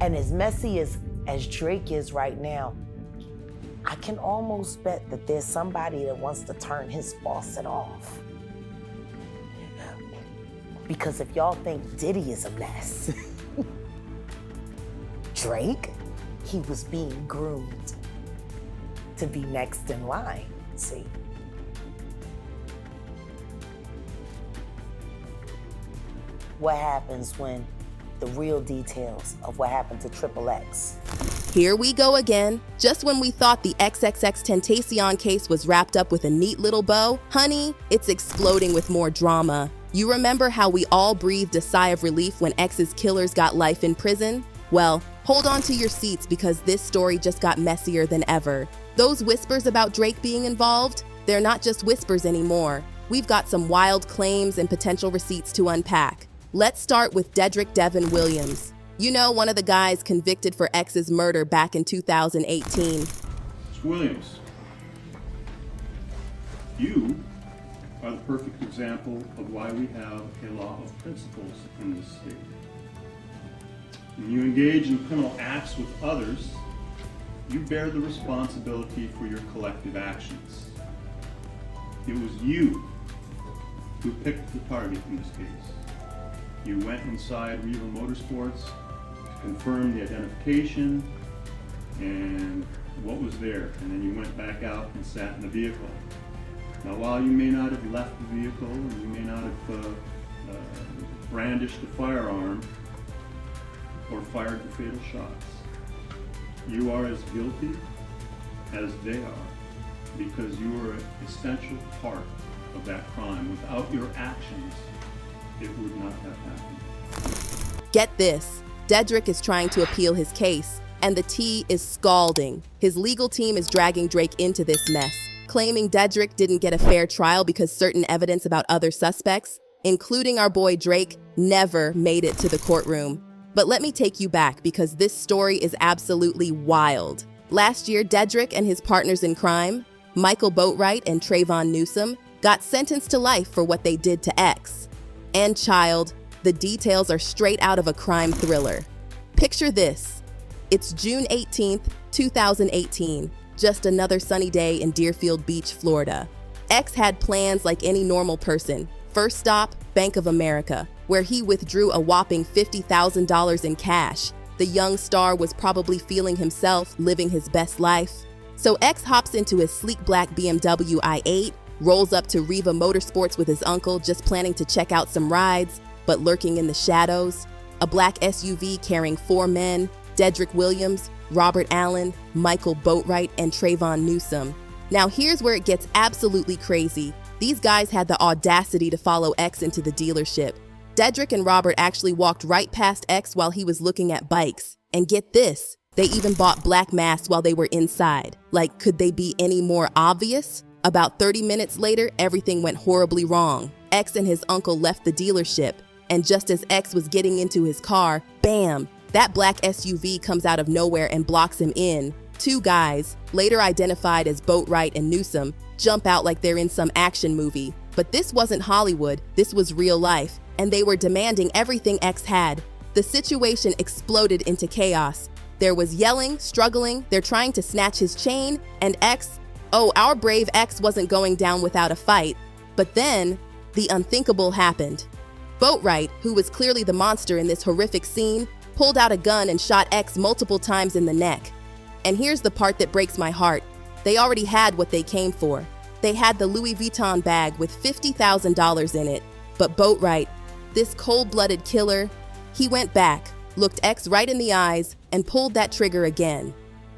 And as messy as Drake is right now, I can almost bet that there's somebody that wants to turn his faucet off. Because if y'all think Diddy is a mess, Drake, he was being groomed to be next in line, see? What happens when the real details of what happened to XXX? Here we go again. Just when we thought the XXXTentacion case was wrapped up with a neat little bow, honey, it's exploding with more drama. You remember how we all breathed a sigh of relief when X's killers got life in prison? Well, hold on to your seats because this story just got messier than ever. Those whispers about Drake being involved, they're not just whispers anymore. We've got some wild claims and potential receipts to unpack. Let's start with Dedrick Devin Williams. You know, one of the guys convicted for X's murder back in 2018. Mr. Williams, you are the perfect example of why we have a law of principles in this state. When you engage in criminal acts with others, you bear the responsibility for your collective actions. It was you who picked the target in this case. You went inside Riva Motorsports to confirm the identification and what was there, and then you went back out and sat in the vehicle. Now, while you may not have left the vehicle, and you may not have brandished the firearm or fired the fatal shots, you are as guilty as they are because you are an essential part of that crime. Without your actions, it would not have happened. Get this, Dedrick is trying to appeal his case, and the tea is scalding. His legal team is dragging Drake into this mess, claiming Dedrick didn't get a fair trial because certain evidence about other suspects, including our boy Drake, never made it to the courtroom. But let me take you back because this story is absolutely wild. Last year, Dedrick and his partners in crime, Michael Boatwright and Trayvon Newsom, got sentenced to life for what they did to X. And child, the details are straight out of a crime thriller. Picture this. It's June 18th, 2018, just another sunny day in Deerfield Beach, Florida. X had plans like any normal person. First stop, Bank of America, where he withdrew a whopping $50,000 in cash. The young star was probably feeling himself, living his best life. So X hops into his sleek black BMW i8, rolls up to Riva Motorsports with his uncle, just planning to check out some rides, but lurking in the shadows, a black SUV carrying 4 men, Dedrick Williams, Robert Allen, Michael Boatwright, and Trayvon Newsom. Now here's where it gets absolutely crazy. These guys had the audacity to follow X into the dealership. Dedrick and Robert actually walked right past X while he was looking at bikes. And get this, they even bought black masks while they were inside. Like, could they be any more obvious? About 30 minutes later, everything went horribly wrong. X and his uncle left the dealership, and just as X was getting into his car, bam, that black SUV comes out of nowhere and blocks him in. 2 guys, later identified as Boatwright and Newsom, jump out like they're in some action movie. But this wasn't Hollywood, this was real life, and they were demanding everything X had. The situation exploded into chaos. There was yelling, struggling, they're trying to snatch his chain, and X, oh, our brave X wasn't going down without a fight. But then, the unthinkable happened. Boatwright, who was clearly the monster in this horrific scene, pulled out a gun and shot X multiple times in the neck. And here's the part that breaks my heart. They already had what they came for. They had the Louis Vuitton bag with $50,000 in it. But Boatwright, this cold-blooded killer, he went back, looked X right in the eyes, and pulled that trigger again.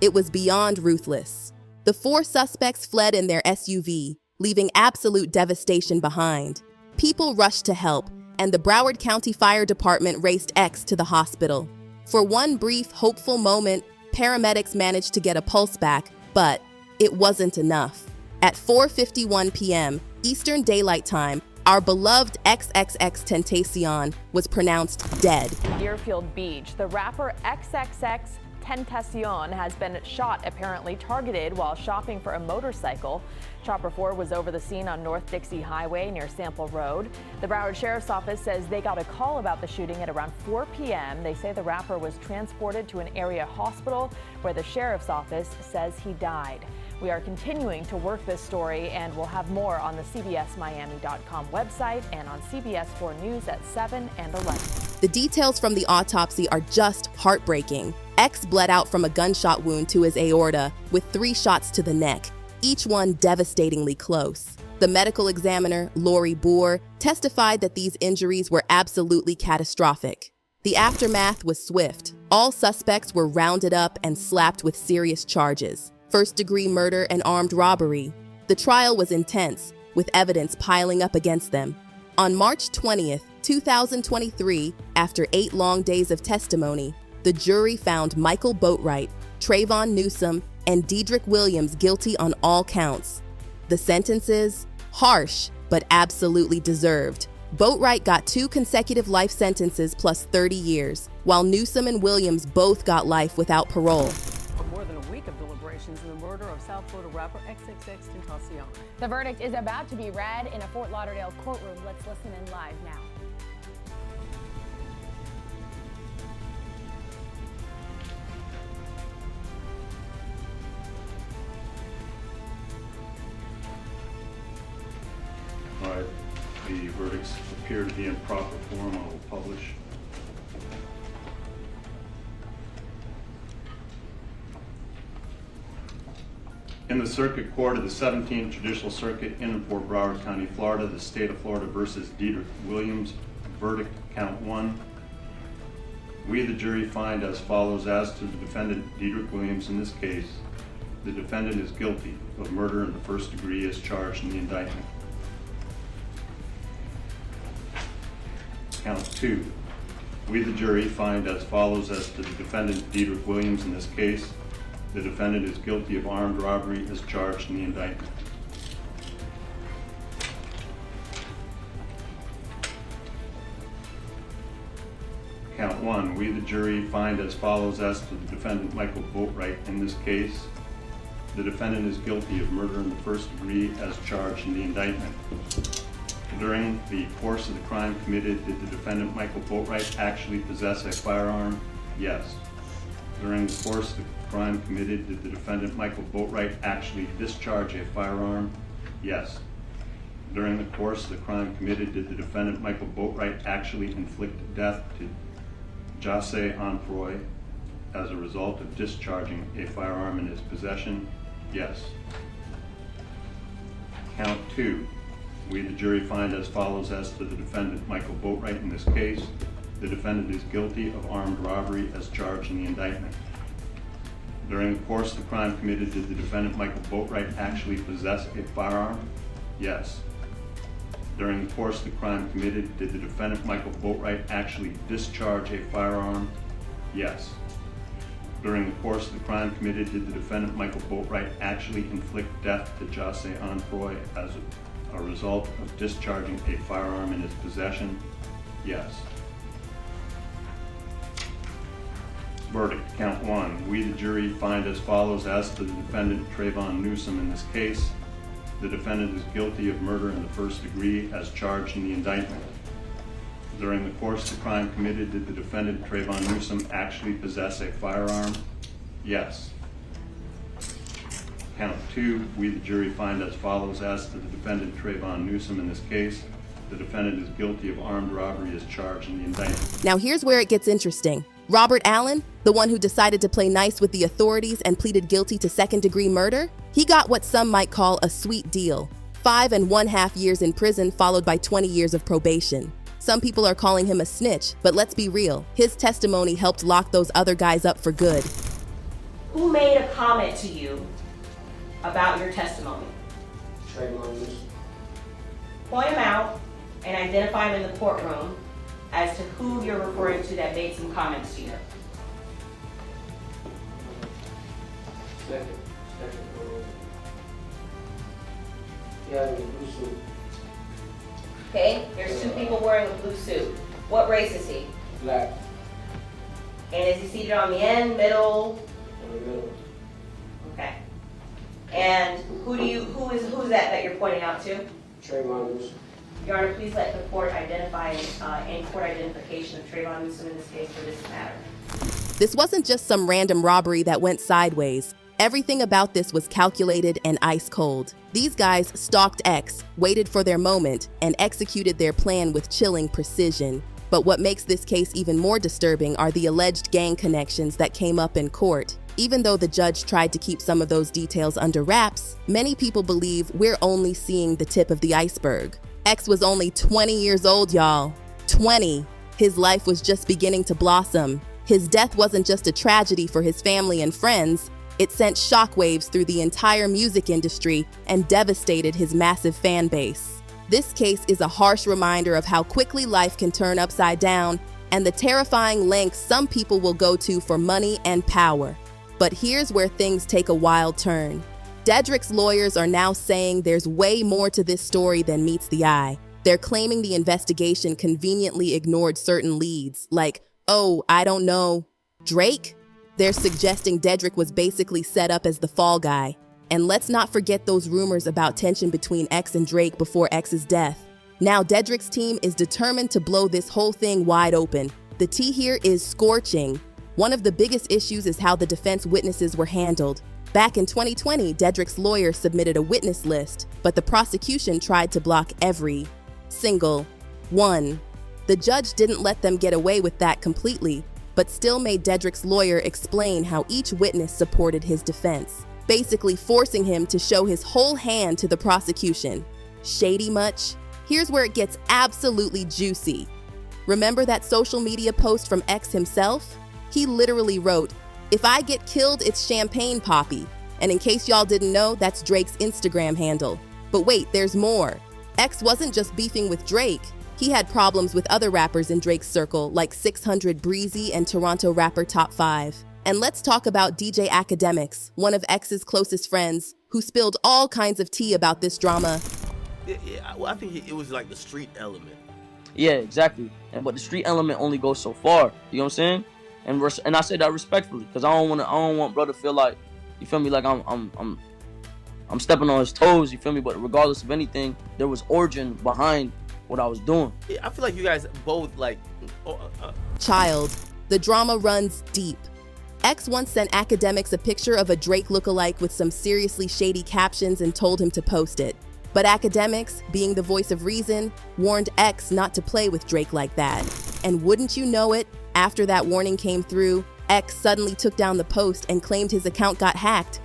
It was beyond ruthless. The 4 suspects fled in their SUV, leaving absolute devastation behind. People rushed to help, and the Broward County Fire Department raced X to the hospital. For one brief, hopeful moment, paramedics managed to get a pulse back, but it wasn't enough. At 4:51 p.m. Eastern Daylight Time, our beloved XXXTentacion was pronounced dead. Deerfield Beach, the rapper XXX XXXTentacion has been shot, apparently targeted while shopping for a motorcycle. Chopper 4 was over the scene on North Dixie Highway near Sample Road. The Broward Sheriff's Office says they got a call about the shooting at around 4 p.m. They say the rapper was transported to an area hospital where the Sheriff's Office says he died. We are continuing to work this story, and we'll have more on the CBSMiami.com website and on CBS 4 News at 7 and 11. The details from the autopsy are just heartbreaking. X bled out from a gunshot wound to his aorta with 3 shots to the neck, each one devastatingly close. The medical examiner, Lori Boer, testified that these injuries were absolutely catastrophic. The aftermath was swift. All suspects were rounded up and slapped with serious charges: first-degree murder and armed robbery. The trial was intense, with evidence piling up against them. On March 20th, 2023, after 8 long days of testimony, the jury found Michael Boatwright, Trayvon Newsome, and Dedrick Williams guilty on all counts. The sentences? Harsh, but absolutely deserved. Boatwright got 2 consecutive life sentences plus 30 years, while Newsome and Williams both got life without parole. For more than a week of deliberations in the murder of South Florida rapper XXXTentacion. The verdict is about to be read in a Fort Lauderdale courtroom. Let's listen in live now. All right, the verdicts appear to be in proper form. I will publish. In the Circuit Court of the 17th Judicial Circuit in Fort Broward County, Florida, the state of Florida versus Dedrick Williams, verdict count 1. We, the jury, find as follows: as to the defendant, Dedrick Williams, in this case, the defendant is guilty of murder in the first degree as charged in the indictment. Count 2. We, the jury, find as follows: as to the defendant, Dedrick Williams, in this case, the defendant is guilty of armed robbery as charged in the indictment. Count 1. We, the jury, find as follows: as to the defendant, Michael Boatwright, in this case, the defendant is guilty of murder in the first degree as charged in the indictment. During the course of the crime committed, did the defendant, Michael Boatwright, actually possess a firearm? Yes. During the course of the crime committed, did the defendant, Michael Boatwright, actually discharge a firearm? Yes. During the course of the crime committed, did the defendant, Michael Boatwright, actually inflict death to Jase Onfroy as a result of discharging a firearm in his possession? Yes. Count 2. We, the jury, find as follows: as to the defendant, Michael Boatwright, in this case, the defendant is guilty of armed robbery as charged in the indictment. During the course of the crime committed, did the defendant, Michael Boatwright, actually possess a firearm? Yes. During the course of the crime committed, did the defendant, Michael Boatwright, actually discharge a firearm? Yes. During the course of the crime committed, did the defendant, Michael Boatwright, actually inflict death to Jase Onfroy as a result of discharging a firearm in his possession? Yes. Verdict, count 1. We, the jury, find as follows: as to the defendant, Trayvon Newsome, in this case, the defendant is guilty of murder in the first degree as charged in the indictment. During the course of the crime committed, did the defendant, Trayvon Newsome, actually possess a firearm? Yes. Count 2. We, the jury, find as follows: as to the defendant, Trayvon Newsome, in this case, the defendant is guilty of armed robbery as charged in the indictment. Now here's where it gets interesting. Robert Allen, the one who decided to play nice with the authorities and pleaded guilty to second-degree murder, he got what some might call a sweet deal. 5 1/2 years in prison, followed by 20 years of probation. Some people are calling him a snitch, but let's be real. His testimony helped lock those other guys up for good. Who made a comment to you about your testimony? Trayvon Newsome. Point him out and identify him in the courtroom as to who you're referring to that made some comments to you. Second. Yeah, in a blue suit. Okay, there's 2 people wearing a blue suit. What race is he? Black. And is he seated on the end, middle? In the middle. Okay. And who's that you're pointing out to? Trayvon Newsom. Your Honor, please let the court identify any court identification of Trayvon Newsom in this case for this matter. This wasn't just some random robbery that went sideways. Everything about this was calculated and ice cold. These guys stalked X, waited for their moment, and executed their plan with chilling precision. But what makes this case even more disturbing are the alleged gang connections that came up in court. Even though the judge tried to keep some of those details under wraps, many people believe we're only seeing the tip of the iceberg. X was only 20 years old, y'all. 20. His life was just beginning to blossom. His death wasn't just a tragedy for his family and friends. It sent shockwaves through the entire music industry and devastated his massive fan base. This case is a harsh reminder of how quickly life can turn upside down and the terrifying lengths some people will go to for money and power. But here's where things take a wild turn. Dedrick's lawyers are now saying there's way more to this story than meets the eye. They're claiming the investigation conveniently ignored certain leads, like, oh, I don't know, Drake? They're suggesting Dedrick was basically set up as the fall guy. And let's not forget those rumors about tension between X and Drake before X's death. Now Dedrick's team is determined to blow this whole thing wide open. The tea here is scorching. One of the biggest issues is how the defense witnesses were handled. Back in 2020, Dedrick's lawyer submitted a witness list, but the prosecution tried to block every single one. The judge didn't let them get away with that completely, but still made Dedrick's lawyer explain how each witness supported his defense, basically forcing him to show his whole hand to the prosecution. Shady much? Here's where it gets absolutely juicy. Remember that social media post from X himself? He literally wrote, "If I get killed, it's champagne poppy." And in case y'all didn't know, that's Drake's Instagram handle. But wait, there's more. X wasn't just beefing with Drake. He had problems with other rappers in Drake's circle, like 600 Breezy and Toronto rapper Top 5. And let's talk about DJ Academics, one of X's closest friends, who spilled all kinds of tea about this drama. Well, I think it was like the street element. Yeah, exactly. But the street element only goes so far. You know what I'm saying? And I say that respectfully, because I don't want brother to feel like, you feel me, like I'm stepping on his toes. You feel me? But regardless of anything, there was origin behind what I was doing. I feel like you guys both like. Child, the drama runs deep. X once sent Academics a picture of a Drake lookalike with some seriously shady captions and told him to post it. But Academics, being the voice of reason, warned X not to play with Drake like that. And wouldn't you know it, after that warning came through, X suddenly took down the post and claimed his account got hacked.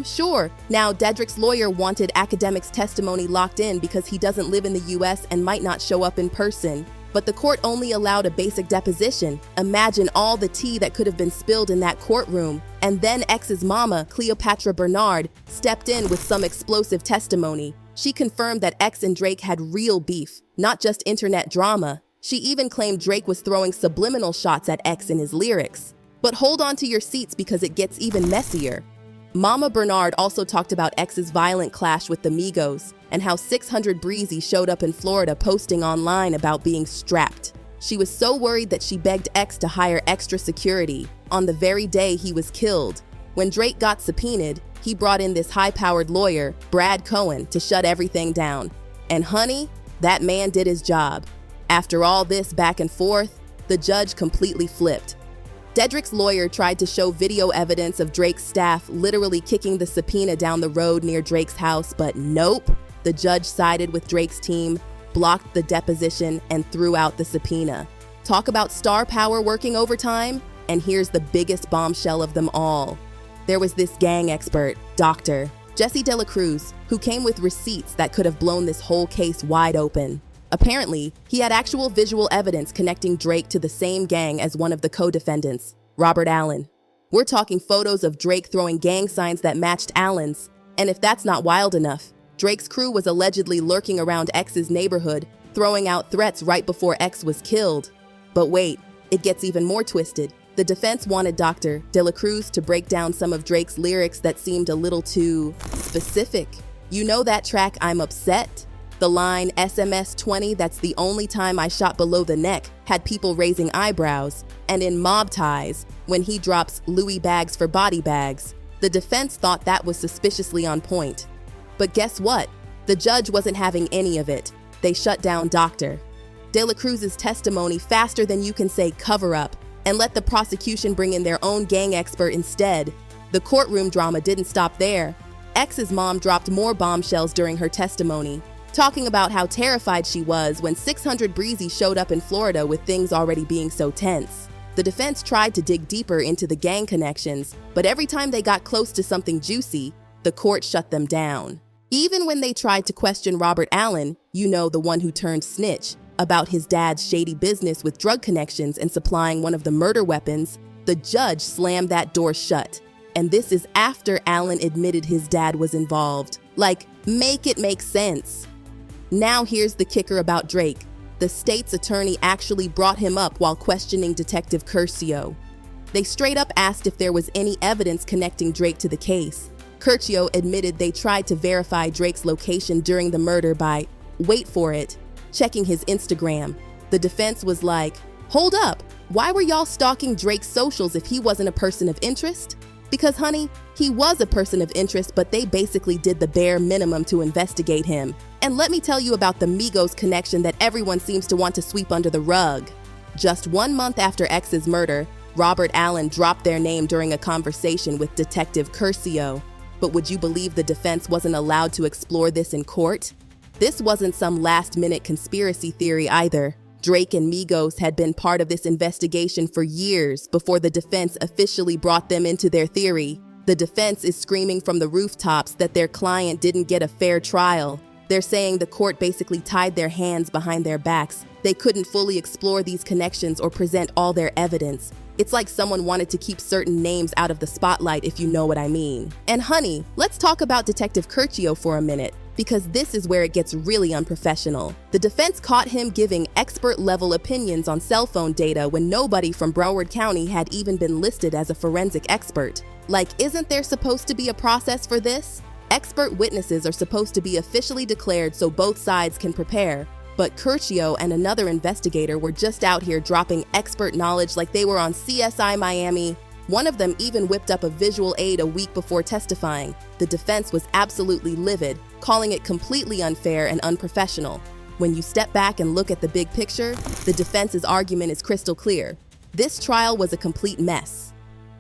Sure. Now, Dedrick's lawyer wanted Academics' testimony locked in because he doesn't live in the US and might not show up in person. But the court only allowed a basic deposition. Imagine all the tea that could have been spilled in that courtroom. And then X's mama, Cleopatra Bernard, stepped in with some explosive testimony. She confirmed that X and Drake had real beef, not just internet drama. She even claimed Drake was throwing subliminal shots at X in his lyrics. But hold on to your seats because it gets even messier. Mama Bernard also talked about X's violent clash with the Migos and how 600 Breezy showed up in Florida posting online about being strapped. She was so worried that she begged X to hire extra security on the very day he was killed. When Drake got subpoenaed, he brought in this high-powered lawyer, Brad Cohen, to shut everything down. And honey, that man did his job. After all this back and forth, the judge completely flipped. Dedrick's lawyer tried to show video evidence of Drake's staff literally kicking the subpoena down the road near Drake's house, but nope. The judge sided with Drake's team, blocked the deposition, and threw out the subpoena. Talk about star power working overtime, and here's the biggest bombshell of them all. There was this gang expert, Dr. Jesse De La Cruz, who came with receipts that could have blown this whole case wide open. Apparently, he had actual visual evidence connecting Drake to the same gang as one of the co-defendants, Robert Allen. We're talking photos of Drake throwing gang signs that matched Allen's. And if that's not wild enough, Drake's crew was allegedly lurking around X's neighborhood, throwing out threats right before X was killed. But wait, it gets even more twisted. The defense wanted Dr. De La Cruz to break down some of Drake's lyrics that seemed a little too specific. You know that track, I'm Upset? The line SMS 20, that's the only time I shot below the neck, had people raising eyebrows. And in Mob Ties, when he drops Louis bags for body bags, the defense thought that was suspiciously on point. But guess what? The judge wasn't having any of it. They shut down Dr. De La Cruz's testimony faster than you can say cover up, and let the prosecution bring in their own gang expert instead. The courtroom drama didn't stop there. X's mom dropped more bombshells during her testimony, talking about how terrified she was when 600 Breezy showed up in Florida with things already being so tense. The defense tried to dig deeper into the gang connections, but every time they got close to something juicy, the court shut them down. Even when they tried to question Robert Allen, you know, the one who turned snitch, about his dad's shady business with drug connections and supplying one of the murder weapons, the judge slammed that door shut. And this is after Allen admitted his dad was involved. Like, make it make sense. Now here's the kicker about Drake. The state's attorney actually brought him up while questioning Detective Curcio. They straight up asked if there was any evidence connecting Drake to the case. Curcio admitted they tried to verify Drake's location during the murder by, wait for it, checking his Instagram. The defense was like, hold up, why were y'all stalking Drake's socials if he wasn't a person of interest? Because honey, he was a person of interest, but they basically did the bare minimum to investigate him. And let me tell you about the Migos connection that everyone seems to want to sweep under the rug. Just 1 month after X's murder, Robert Allen dropped their name during a conversation with Detective Curcio. But would you believe the defense wasn't allowed to explore this in court? This wasn't some last-minute conspiracy theory either. Drake and Migos had been part of this investigation for years before the defense officially brought them into their theory. The defense is screaming from the rooftops that their client didn't get a fair trial. They're saying the court basically tied their hands behind their backs. They couldn't fully explore these connections or present all their evidence. It's like someone wanted to keep certain names out of the spotlight, if you know what I mean. And honey, let's talk about Detective Curcio for a minute, because this is where it gets really unprofessional. The defense caught him giving expert-level opinions on cell phone data when nobody from Broward County had even been listed as a forensic expert. Like, isn't there supposed to be a process for this? Expert witnesses are supposed to be officially declared so both sides can prepare. But Curcio and another investigator were just out here dropping expert knowledge like they were on CSI Miami. One of them even whipped up a visual aid a week before testifying. The defense was absolutely livid, calling it completely unfair and unprofessional. When you step back and look at the big picture, the defense's argument is crystal clear. This trial was a complete mess.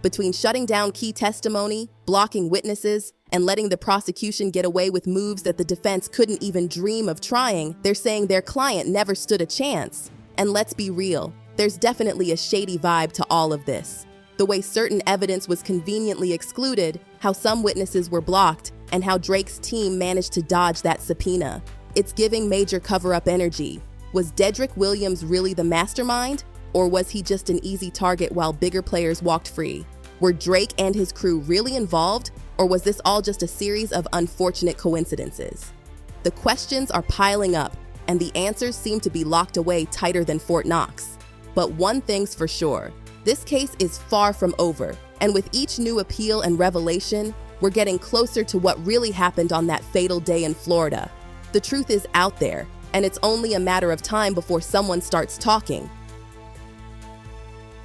Between shutting down key testimony, blocking witnesses, and letting the prosecution get away with moves that the defense couldn't even dream of trying, they're saying their client never stood a chance. And let's be real, there's definitely a shady vibe to all of this. The way certain evidence was conveniently excluded, how some witnesses were blocked, and how Drake's team managed to dodge that subpoena. It's giving major cover-up energy. Was Dedrick Williams really the mastermind? Or was he just an easy target while bigger players walked free? Were Drake and his crew really involved? Or was this all just a series of unfortunate coincidences? The questions are piling up, and the answers seem to be locked away tighter than Fort Knox. But one thing's for sure, this case is far from over, and with each new appeal and revelation, we're getting closer to what really happened on that fatal day in Florida. The truth is out there, and it's only a matter of time before someone starts talking.